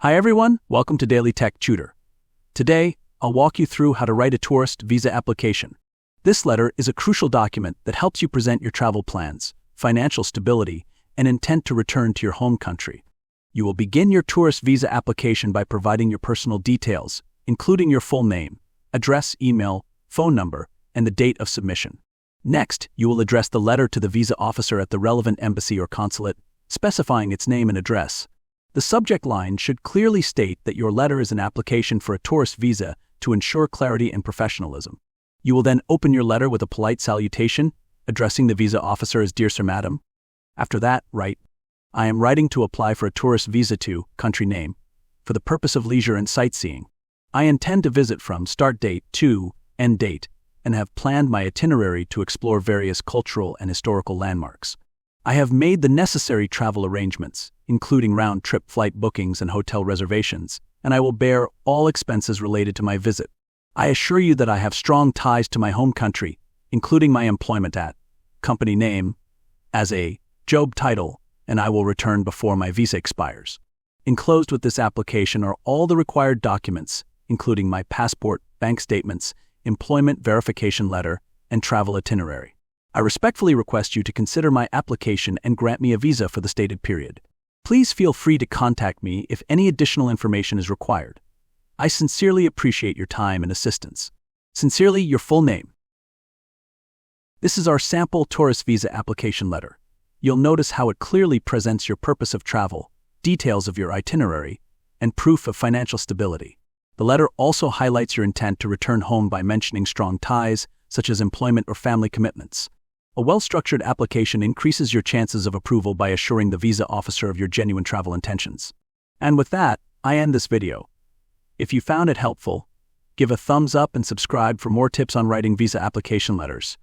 Hi everyone, welcome to Daily Tech Tutor. Today, I'll walk you through how to write a tourist visa application. This letter is a crucial document that helps you present your travel plans, financial stability, and intent to return to your home country. You will begin your tourist visa application by providing your personal details, including your full name, address, email, phone number, and the date of submission. Next, you will address the letter to the visa officer at the relevant embassy or consulate, specifying its name and address. The subject line should clearly state that your letter is an application for a tourist visa to ensure clarity and professionalism. You will then open your letter with a polite salutation, addressing the visa officer as "Dear Sir, Madam." After that, write, "I am writing to apply for a tourist visa to," country name, "for the purpose of leisure and sightseeing. I intend to visit from start date to end date and have planned my itinerary to explore various cultural and historical landmarks. I have made the necessary travel arrangements, including round-trip flight bookings and hotel reservations, and I will bear all expenses related to my visit. I assure you that I have strong ties to my home country, including my employment at, company name, as a job title, and I will return before my visa expires. Enclosed with this application are all the required documents, including my passport, bank statements, employment verification letter, and travel itinerary. I respectfully request you to consider my application and grant me a visa for the stated period. Please feel free to contact me if any additional information is required. I sincerely appreciate your time and assistance. Sincerely, your full name. This is our sample tourist visa application letter. You'll notice how it clearly presents your purpose of travel, details of your itinerary, and proof of financial stability. The letter also highlights your intent to return home by mentioning strong ties, such as employment or family commitments. A well-structured application increases your chances of approval by assuring the visa officer of your genuine travel intentions. And with that, I end this video. If you found it helpful, give a thumbs up and subscribe for more tips on writing visa application letters.